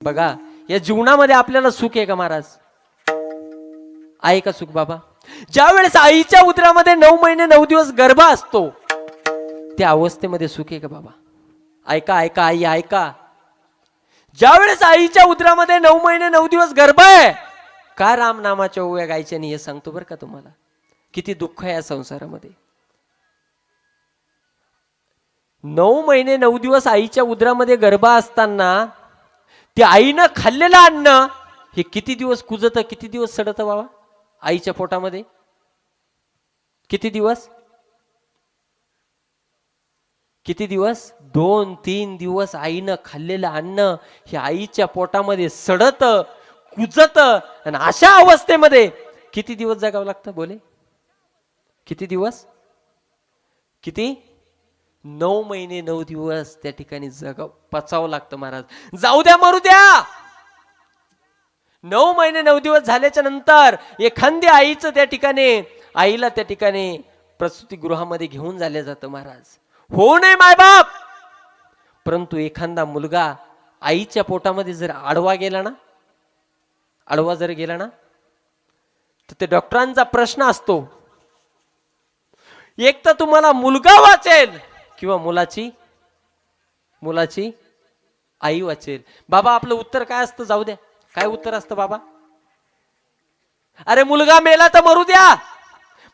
बघा, या जीवनामध्ये आपल्याला सुख आहे का महाराज? आहे का सुख बाबा? ज्या वेळेस आईच्या उदरामध्ये 9 महिने 9 दिवस गर्भ असतो, त्या अवस्थेमध्ये सुख आहे का बाबा? ऐका ऐका आई ऐका, ज्या वेळेस आईच्या उदरामध्ये 9 महिने 9 दिवस गर्भ आहे, का राम नामाच्या ओव्या गायच्या नाही हे सांगतो बरं का तुम्हाला. किती दुःख आहे या संसारामध्ये. 9 महिने 9 दिवस आईच्या उदरामध्ये गर्भ असताना त्या आईनं खाल्लेलं अन्न हे किती दिवस कुजत, किती दिवस सडत बाबा आईच्या पोटामध्ये? किती दिवस? किती दिवस? 2-3 दिवस आईनं खाल्लेलं अन्न हे आईच्या पोटामध्ये सडत कुजत. आणि अशा अवस्थेमध्ये किती दिवस जगावं लागतं बोले? किती दिवस? किती? 9 महिने 9 दिवस त्या ठिकाणी पचावं लागतं महाराज. जाऊ द्या मरू द्या, 9 महिने 9 दिवस झाल्याच्या नंतर एखाद्या आईचं त्या ठिकाणी, आईला त्या ठिकाणी प्रसूतिगृहामध्ये घेऊन जाले जातं महाराज. हो नाही मायबाप, परंतु एखादा मुलगा आईच्या पोटामध्ये जर आडवा गेला ना, आडवा जर गेला ना, तर ते डॉक्टरांचा प्रश्न असतो, एक तर तुम्हाला मुलगा वाचेल किंवा मुलाची आई वाचेल. बाबा आपलं उत्तर काय असतं? जाऊ द्या, काय उत्तर असतं बाबा? अरे मुलगा मेला तर मरू द्या.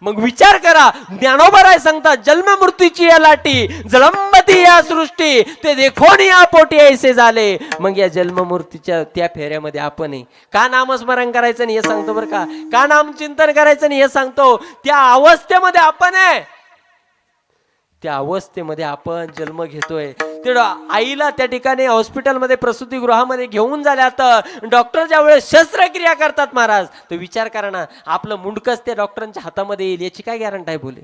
मग विचार करा, ज्ञानोबा राय सांगतात, जन्म मृत्यूची या लाटी जळंबती या सृष्टी, ते देखोन या पोटी ऐसे झाले. मग या जन्म मृत्यूच्या त्या फेऱ्यामध्ये आपण आहे का नामस्मरण करायचं नाही हे सांगतो बरं का, का नाम चिंतन करायचं नाही हे सांगतो. त्या अवस्थेमध्ये आपण आहे, त्या अवस्थेमध्ये आपण जन्म घेतोय. तेवढं आईला त्या ठिकाणी हॉस्पिटलमध्ये प्रसूतिगृहामध्ये घेऊन झाल्या, तर डॉक्टर ज्या वेळेस शस्त्रक्रिया करतात महाराज, तर विचार करा ना, आपलं मुंडकच त्या डॉक्टरांच्या हातामध्ये येईल याची काय गॅरंटी आहे बोले?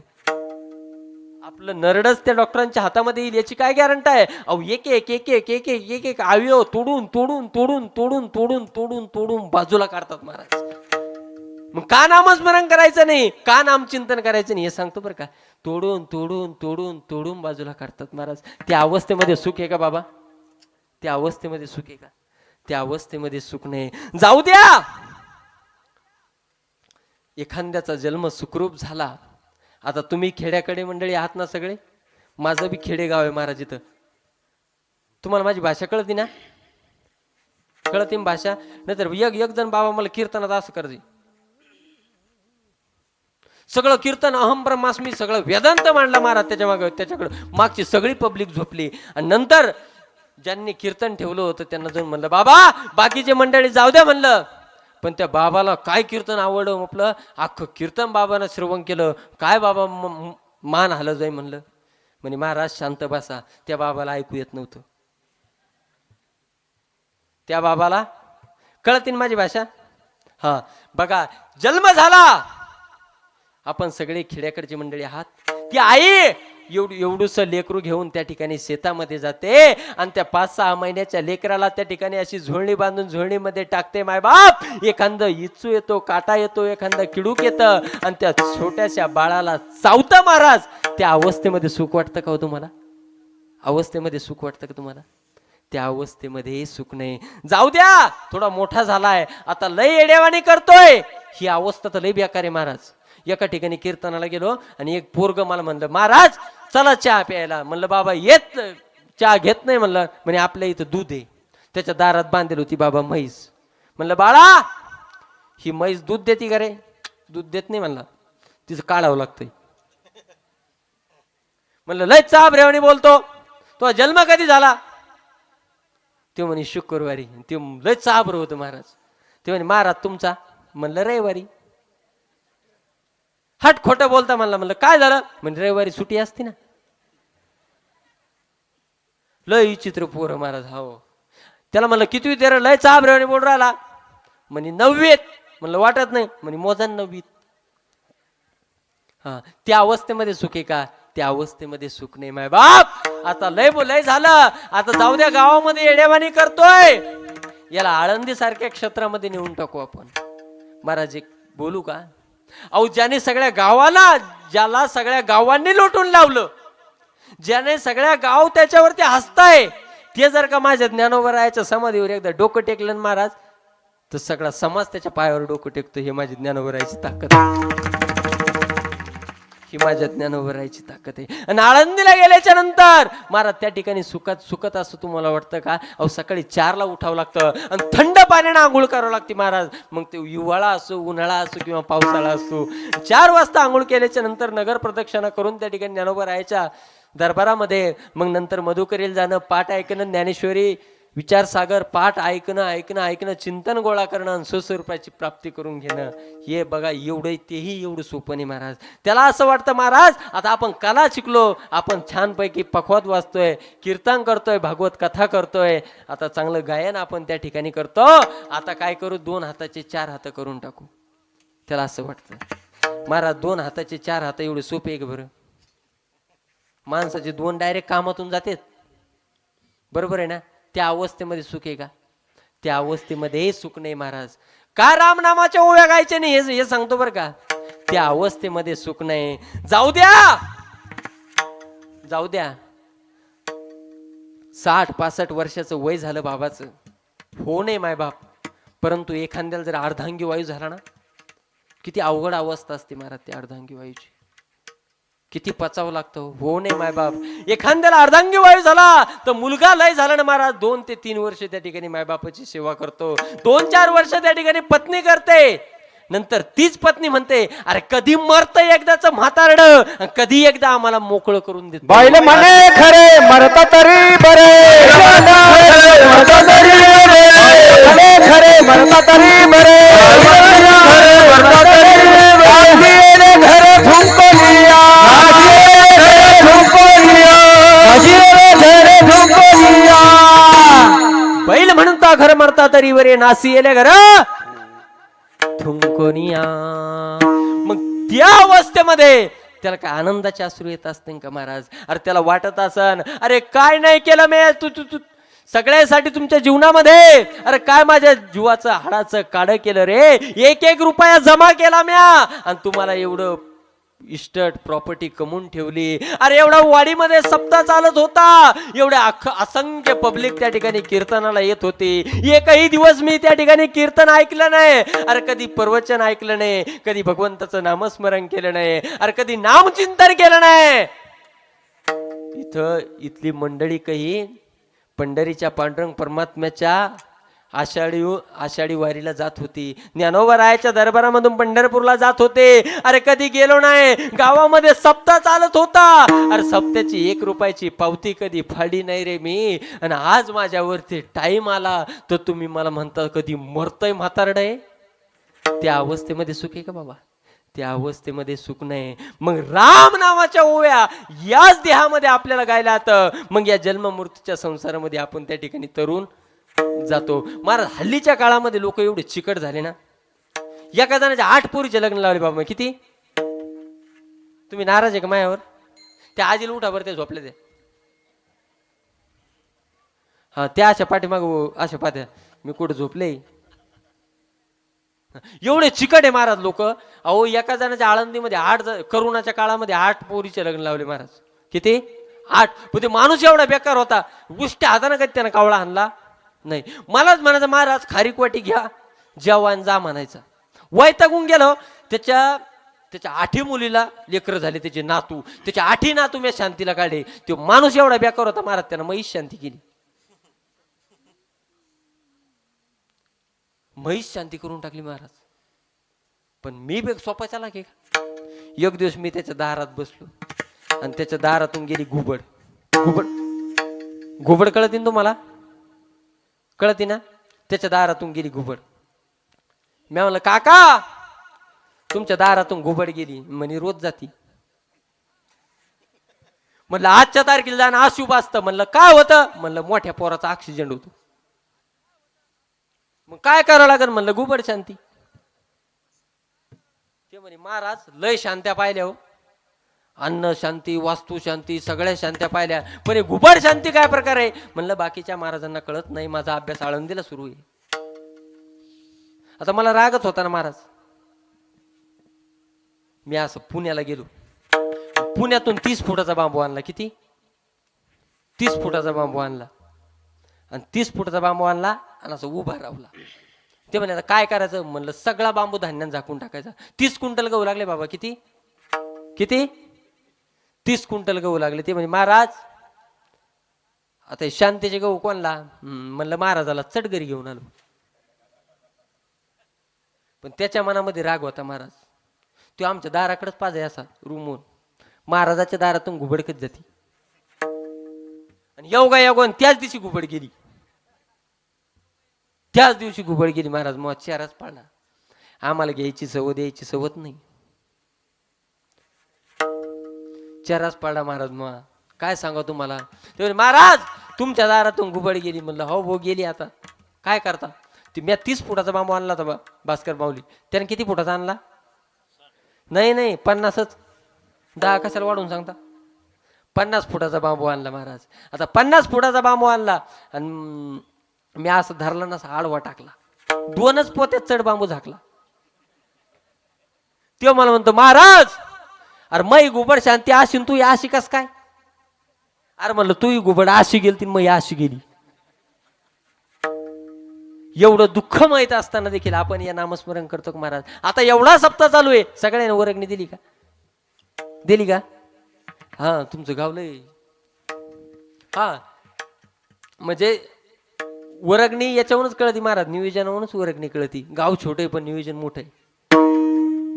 आपलं नरडच त्या डॉक्टरांच्या हातामध्ये येईल याची काय गॅरंटी आहे? अहो एक एक एक एक एक एक एक एक अवयव तोडून तोडून तोडून तोडून तोडून तोडून तोडून बाजूला काढतात महाराज. मग का नामस्मरण करायचं नाही, का नाम चिंतन करायचं नाही हे सांगतो बरं का. तोडून तोडून तोडून तोडून बाजूला काढतात महाराज. त्या अवस्थेमध्ये सुख आहे का बाबा? त्या अवस्थेमध्ये सुख आहे का? त्या अवस्थेमध्ये सुख नाही. जाऊ द्या, एखाद्याचा जन्म सुखरूप झाला. आता तुम्ही खेड्याकडे मंडळी आहात ना सगळे, माझं बी खेडेगाव आहे महाराज. इथं तुम्हाला माझी भाषा कळती ना? कळती भाषा? नाहीतर एक जण बाबा मला कीर्तनात असं करते, सगळं कीर्तन अहम ब्रह्मास्मी सगळं वेदांत मांडला महाराज. त्याच्याकडे मागची सगळी पब्लिक झोपली. आणि नंतर ज्यांनी कीर्तन ठेवलं होतं त्यांना जाऊन म्हणलं, बाबा बाकीचे मंडळी जाऊ द्या म्हणलं. पण त्या बाबाला काय कीर्तन आवडलं, म्हटलं अख्खं कीर्तन बाबानं श्रवण केलं. काय बाबा मान हलं जाई म्हणलं. म्हणे महाराज शांत बसा. त्या बाबाला ऐकू येत नव्हतं. त्या बाबाला कळते ना माझी भाषा? हा बघा, जन्म झाला, आपण सगळे खेड्याकडची मंडळी आहात. ती आई एवढूस लेकरू घेऊन त्या ठिकाणी शेतामध्ये जाते आणि त्या 5-6 महिन्याच्या लेकराला त्या ठिकाणी अशी झोळणी बांधून झोळणीमध्ये टाकते मायबाप. एखादा इचू येतो, काटा येतो, एखादा किडूक येतं आणि त्या छोट्याशा बाळाला चावतं महाराज. त्या अवस्थेमध्ये सुख वाटतं का हो तुम्हाला? अवस्थेमध्ये सुख वाटतं का तुम्हाला? त्या अवस्थेमध्ये सुख नाही. जाऊ द्या, थोडा मोठा झालाय आता, लय येडेवाणी करतोय, ही अवस्था तर लय बेकार आहे महाराज. एका ठिकाणी कीर्तनाला गेलो आणि एक पोरग मला म्हणलं, महाराज चला चहा प्यायला. म्हणलं बाबा येत चहा घेत नाही म्हणलं. म्हणे आपल्या इथं दूध आहे. त्याच्या दारात बांधेल होती बाबा म्हैस. म्हणलं बाळा ही म्हैस दूध देते का रे? दूध देत नाही म्हणला, तिचं काढावं लागतंय. म्हणलं लय चहा ब्रेवणी बोलतो, तो जन्म कधी झाला? ते म्हणे शुक्रवारी. ते लय चाबर होतं महाराज. ते म्हणे महाराज तुमचा? म्हणलं रविवारी. हट खोटं बोलता म्हणला. म्हणलं काय झालं? म्हणजे रविवारी सुट्टी असते ना. लय विचित्र पोरं महाराज. हो त्याला म्हणलं किती तेरा लय चाबरेवाणी बोल राहिला. म्हणे 9वीत. म्हणलं वाटत नाही. म्हणे मोजन 9वीत. हा त्या अवस्थेमध्ये सुख आहे का? त्या अवस्थेमध्ये सुख नाही माय बाप. आता लय झालं, आता जाऊ द्या, गावामध्ये येडेवाणी करतोय, याला आळंदी सारख्या क्षेत्रामध्ये नेऊन टाकू आपण. महाराज एक बोलू का? अहो ज्याने सगळ्या गावाला, ज्याला सगळ्या गावांनी लोटून लावलं, ज्याने सगळ्या गाव त्याच्यावरती हसताय, ते जर का माझ्या ज्ञानोबरायाच्या समाधीवर एकदा डोकं टेकलं ना महाराज, तर सगळा समाज त्याच्या पायावर डोकं टेकतो. हे माझी ज्ञानोबरायाची ताकद आहे, ही माझ्या ज्ञानोबरायाची ताकद आहे. आणि आळंदीला गेल्याच्या नंतर महाराज त्या ठिकाणी सुखत असं तुम्हाला वाटतं का? अहो सकाळी 4ला उठावं लागतं आणि थंड पाण्याने आंघोळ करावं लागते महाराज. मग ते हिवाळा असो, उन्हाळा असो किंवा पावसाळा असो, 4 वाजता आंघोळ केल्याच्या नंतर नगर प्रदक्षिणा करून त्या ठिकाणी ज्ञानोबरायाच्या दरबारामध्ये, मग नंतर मधुकरीला जाणं, पाठ ऐकणं, ज्ञानेश्वरी विचारसागर पाठ ऐकणं, चिंतन गोळा करणं आणि स्वस्वरूपाची प्राप्ती करून घेणं. हे बघा एवढं, तेही एवढं सोपं नाही महाराज. त्याला असं वाटतं महाराज आता आपण कला शिकलो, आपण छानपैकी पखवाद वाचतोय, कीर्तन करतोय, भागवत कथा करतोय, आता चांगलं गायन आपण त्या ठिकाणी करतो, आता काय करू, 2 हाताचे 4 हात करून टाकू. त्याला असं वाटतं महाराज 2 हाताचे 4 हात एवढे सोपे आहे का बरं? माणसाचे 2 डायरेक्ट कामातून जातात, बरोबर आहे ना? त्या अवस्थेमध्ये सुख आहे का? त्या अवस्थेमध्ये सुख नाही महाराज. का रामनामाच्या ओव्या गायचे नाही हे सांगतो बरं का. त्या अवस्थेमध्ये सुख नाही. जाऊ द्या 60-65 वर्षाचं वय झालं बाबाचं, हो नाही माय बाप, परंतु एखाद्याला जर अर्धांगी वायू झाला ना, किती अवघड अवस्था असते महाराज त्या अर्धांगी वायूची, किती पचावं लागतं. हो नाही मायबाप. एखाद्याला अर्धांगी वायू झाला तर मुलगा लय झाला ना महाराज, 2 ते 3 वर्ष त्या ठिकाणी मायबापाची सेवा करतो, 2-4 वर्ष त्या ठिकाणी पत्नी करते, नंतर तीच पत्नी म्हणते अरे कधी मरत एकदाच म्हातारड, कधी एकदा आम्हाला मोकळं करून देत. बाईले म्हणे खरे मरता तरी बरे, खरे मरता तरी बरे, घर झुमको लिया, बैल म्हणता घर मरता तरी बरे, नासी येले घर थुंकोनिया. मग त्या अवस्थेमध्ये त्याला काय आनंदाचे अश्रू येत असते का महाराज? अरे त्याला वाटत असन अरे काय नाही केलं मी तू सगळ्यासाठी तुमच्या जीवनामध्ये, अरे काय माझ्या जीवाचं हाडाचं काढ केलं रे, 1-1 रुपया जमा केला म्या आणि तुम्हाला एवढं इस्टेट प्रॉपर्टी कमवून ठेवली. अरे एवढा वाडीमध्ये सप्ताह चालत होता, एवढे असंख्य पब्लिक त्या ठिकाणी कीर्तनाला येत होती, एकही दिवस मी त्या ठिकाणी कीर्तन ऐकलं नाही, अरे कधी प्रवचन ऐकलं नाही, कधी भगवंताचं नामस्मरण केलं नाही, अरे कधी नामचिंतन केलं नाही. इथली मंडळी काही पंढरीच्या पांडुरंग परमात्म्याच्या आषाढी वारीला जात होती, ज्ञानोबरायाच्या दरबारामधून पंढरपूरला जात होते. अरे कधी गेलो नाही, गावामध्ये सप्ताह चालत होता, अरे सप्त्याची 1 रुपयाची पावती कधी फाडी नाही रे मी, आणि आज माझ्यावरती टाइम आला तर तुम्ही मला म्हणता कधी मरतय म्हातारड आहे. त्या अवस्थेमध्ये सुख आहे का बाबा? त्या अवस्थेमध्ये सुख नाही. मग राम नावाच्या ओव्या याच देहामध्ये आपल्याला गायला तर मग या जन्म मृत्यूच्या संसारामध्ये आपण त्या ठिकाणी तरुण जातो. महाराज हल्लीच्या काळामध्ये लोक एवढे चिकट झाले ना, एका जणाच्या 8 पोरीचे लग्न लावले बाबा. किती तुम्ही नाराज आहे का माझ्यावर? त्या आजीला उठा बरं, ते झोपले ते. हा त्या अशा पाठीमाग अशा पात्या मी कुठं झोपले. एवढे चिकट आहे महाराज लोक. अहो एका जणाच्या आळंदीमध्ये 8 करोनाच्या काळामध्ये 8 पोरीचे लग्न लावले महाराज. किती? 8. पण ते माणूस एवढा बेकार होता, उष्ट्या हाताने कधी त्यानं कावळा आणला नाही. मलाच म्हणायचं महाराज खारीक वाटी घ्या जेवण जा म्हणायचा. वैतागून गेलो. त्याच्या 8 मुलीला लेकर झाले, त्याचे नातू, त्याच्या 8 नातू मी शांतीला काढले. तो माणूस एवढा बेकार होता महाराज, त्यानं म्हैस शांती केली. म्हैस शांती करून टाकली महाराज. पण मी सोपायचा लागे का? एक दिवस मी त्याच्या दारात बसलो आणि त्याच्या दारातून गेली घुबड. घुबड कळती ना तुम्हाला? कळती ना? त्याच्या दारातून गेली घुबड. मी म्हणलं काका तुमच्या दारातून घुबड गेली. म्हणे रोज जाती. म्हणलं आजच्या तारखेला जाणं अशुभ असतं. म्हणलं काय होतं? म्हणलं मोठ्या पोराचा ऍक्सिडेंट होतो. मग काय करावं लागेल? म्हणलं घुबड शांती. ते म्हणे महाराज लय शांत्या पाहिल्या हो, अन्न शांती, वास्तू शांती, सगळ्या शांत्या पाहिल्या, पण हे घुबड शांती काय प्रकार आहे? म्हणलं बाकीच्या महाराजांना कळत नाही, माझा अभ्यास आळंदीला सुरू आहे. आता मला रागच होता ना महाराज. मी असं पुण्याला गेलो, पुण्यातून 30 फुटाचा बांबू आणला. किती? 30 फुटाचा बांबू आणला. आणि 30 फुटाचा बांबू आणला आणि असं उभा रावला. ते म्हणे आता काय करायचं? म्हणलं सगळा बांबू धान्यानं झाकून टाकायचा. 30 क्विंटल गहू लागले बाबा. किती किती 30 क्विंटल गहू लागले. ते म्हणजे महाराज आता शांतीचे गहू कोणला? म्हणलं महाराजाला चटगरी घेऊन आलो. पण त्याच्या मनामध्ये राग होता. महाराज तो आमच्या दाराकडेच पाज आहे असा रूमवरून. महाराजाच्या दारातून घुबडकत जाते आणि योगा योगा त्याच दिवशी घुबड गेली. त्याच दिवशी घुबड गेली. महाराज मग चारच पाळला. आम्हाला घ्यायची सवत द्यायची सवत नाही. चारच पाळला महाराज. मग काय सांगा तुम्हाला? ते महाराज तुमच्या दारातून घुबड गेली. म्हणलं हो भो गेली. आता काय करता? ती मी 30 फुटाचा बांबू आणला होता भास्कर माऊली. त्याने किती फुटाचा आणला? नाही 50च. 10 कशाला वाढवून सांगता? 50 फुटाचा बांबू आणला महाराज. आता 50 फुटाचा बांबू आणला आणि मी असं धरला ना, आडवा टाकला. 2च पोत्यात चढ बांबू झाकला. तो मला म्हणतो महाराज अरे मै घुबड शांती अशी तू अशी कस काय? अरे म्हणलं तू घुबड अशी गेली ती मै अशी गेली. एवढं दुःख माहित असताना देखील आपण या नामस्मरण करतो महाराज. आता एवढा सप्ताह चालू आहे. सगळ्यांनी वर्गणी दिली का? दिली का? हा तुमचं गावलंय. हा म्हणजे वर्गणी याच्यावरूनच कळती महाराज. नियोजनावरूनच वर्गणी कळती. गाव छोटे पण नियोजन मोठं आहे.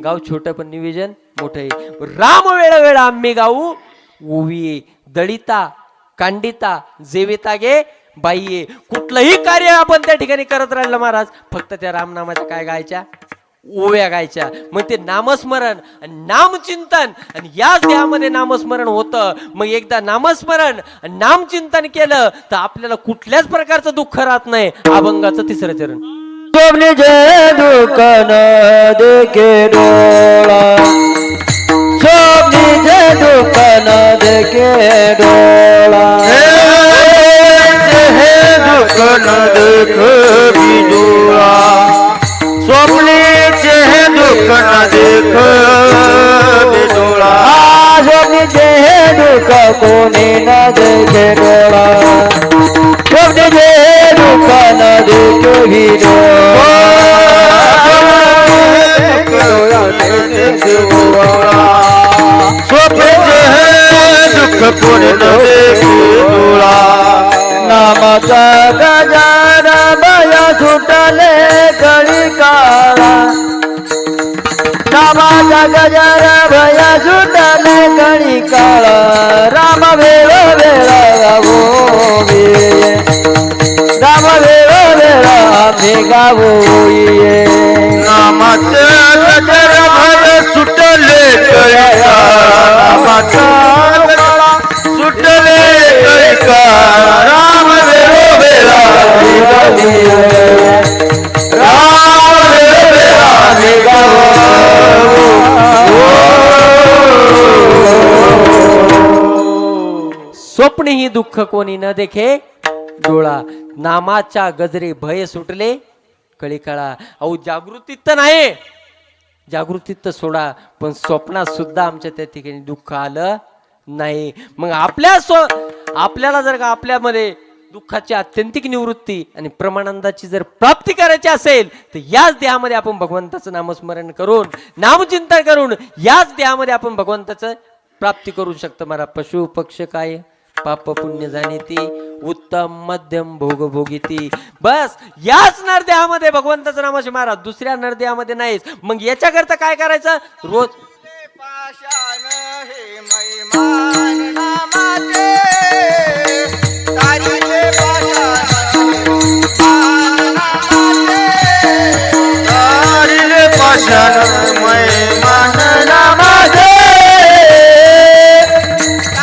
गाव छोटं पण नियोजन मोठं आहे. राम वेळ आम्ही गाऊ ओविये दळिता कांडिता जेविता गे बाईये. कुठलंही कार्य आपण त्या ठिकाणी करत राहिलं महाराज फक्त त्या रामनामाच्या काय गायच्या? ओव्या गायच्या. मग ते नामस्मरण आणि नामचिंतन आणि याच देहामध्ये नामस्मरण होतं. मग एकदा नामस्मरण आणि नामचिंतन केलं तर आपल्याला कुठल्याच प्रकारचं दुःख राहत नाही. अभंगाचं 3रं चरण. स्वप्नी जे दुःख न देखे डोळा, स्वप्नी जे दुःख न देखे डोळा, हे दुःख न देख बिजोळा, स्वप्नीचे हे दुःख न देख बिजोळा, स्वप्नीचे हे दुःख कोणी न देखे डोळा, स्वप्नीचे हे दुःख न देख बिजोळा, स्वप्नीचे हे दुःख कोणी न देखे डोळा, नामाचा गजर बया सुटले कळी काळा, नामाचा गजर बया सुटले कळी काळा, राम वेळ वेळा गावो राम वेळ वेळा आम्ही गावो ये, नामाचे गजर भय सुटले कळी काळा, नामाचा सुटले कळी काळा, राम वेळ वेळा राम वेळ वेळा गावो. स्वप्न ही दुःख कोणी न देखे डोळा, नामाच्या गजरे भय सुटले कळी काळा. अहो जागृतीत तर नाही, जागृतीत तर सोडा, पण स्वप्नात सुद्धा आमच्या त्या ठिकाणी दुःख आलं नाही. मग आपल्याला जर का आपल्यामध्ये दुःखाची आत्यंतिक निवृत्ती आणि परमानंदाची जर प्राप्ती करायची असेल तर याच देहामध्ये आपण भगवंताचं नामस्मरण करून नामचिंतन करून याच देहामध्ये आपण भगवंताचं प्राप्ती करू शकतो. मला पशु पक्ष काय पाप पुण्य जाणीती उत्तम मध्यम भोग भोगीती. बस याच नरदेहामध्ये भगवंताचं नामाचे महाराज, दुसऱ्या नरदेहामध्ये नाहीच. मग याच्याकरता काय करायचं? रोज पाषाण हे मैमान नामाचे, तारिले पाषाण मैमान नामाचे,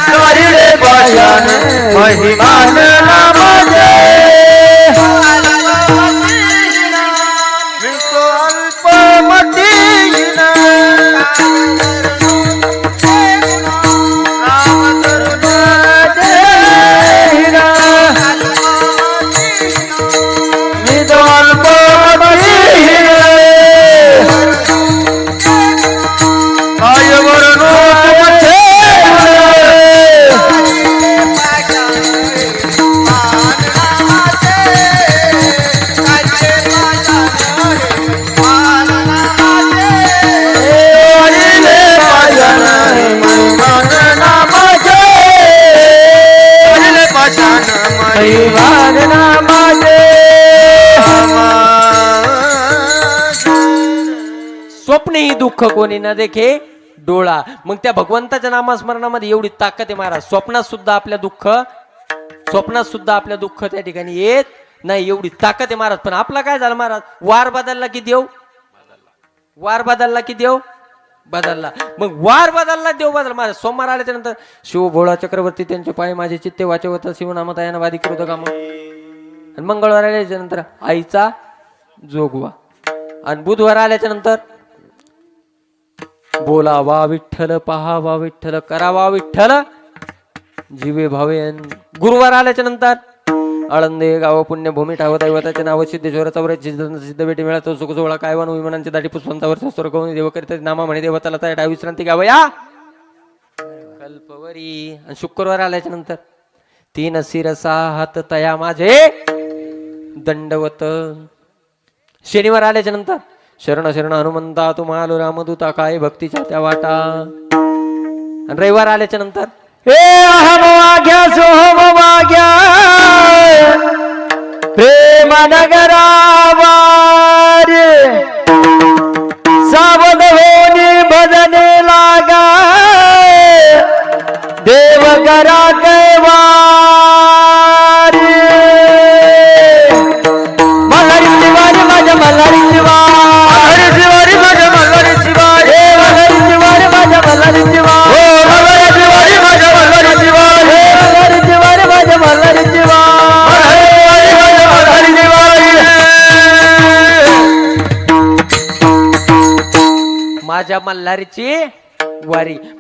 तारिले पाषाण महिमान नामाचे, वितो अल्पमतीहीन स्वप्नेही दुःख कोणी न देखे डोळा. मग त्या भगवंताच्या नामस्मरणामध्ये एवढी ताकद आहे महाराज. स्वप्नात सुद्धा आपल्या दुःख त्या ठिकाणी येत नाही, एवढी ताकद आहे महाराज. पण आपला काय झालं महाराज, वार बदलला की देव बदलला. मग वार बदलला देव बदलला महाराज. सोमवार आल्याच्या नंतर शिव भोळा चक्रवर्ती त्यांचे पाय माझे चित्ते वाचवत शिवनामत याना वादी करू काम. आणि मंगळवार आल्याच्या नंतर आईचा जोगवा. आणि बुधवार आल्याच्या नंतर बोलावा विठ्ठल, पहावा विठ्ठल, करावा विठ्ठल, जीवे भावे. गुरुवार आल्याच्या नंतर आळंदे गाव पुण्यभूमी ठाव दैवताचे नाव सिद्धेश्वराचा वर सिद्ध भेटी मिळाला सुख सोहळा कायवान विमानांची दाढी पुष्पांचावर शस्त्र करून देव करीत नामा म्हणे देवताला त्या विश्रांती गाव या कल्पवरी. आणि शुक्रवार आल्याच्या नंतर 3 शिरसा हात तया माझे दंडवत. शनिवार आल्याच्या नंतर शरण शरण हनुमंता तुम्हाला रामदूता काय भक्तीच्या त्या वाटा. आणि रविवार आल्याच्या नंतर हे अहम वाग्या सोहम वाग्या प्रेम नगरावार सावध होनी भजने लागा देव करा कैवार. मल्हारी शिवारी माझ्या मल्हारी शिवारी शिवारी माझ्या मल्हारी शिवारी मल्हारी शिवारी माझ्या मल्हारी शिवारी मल्हारी शिवारी माझ्या मल्हारी शिवारी मल्हारी शिवारी माझ्या मल्हारी शिवारी माझ्या मल्हारीची वारी.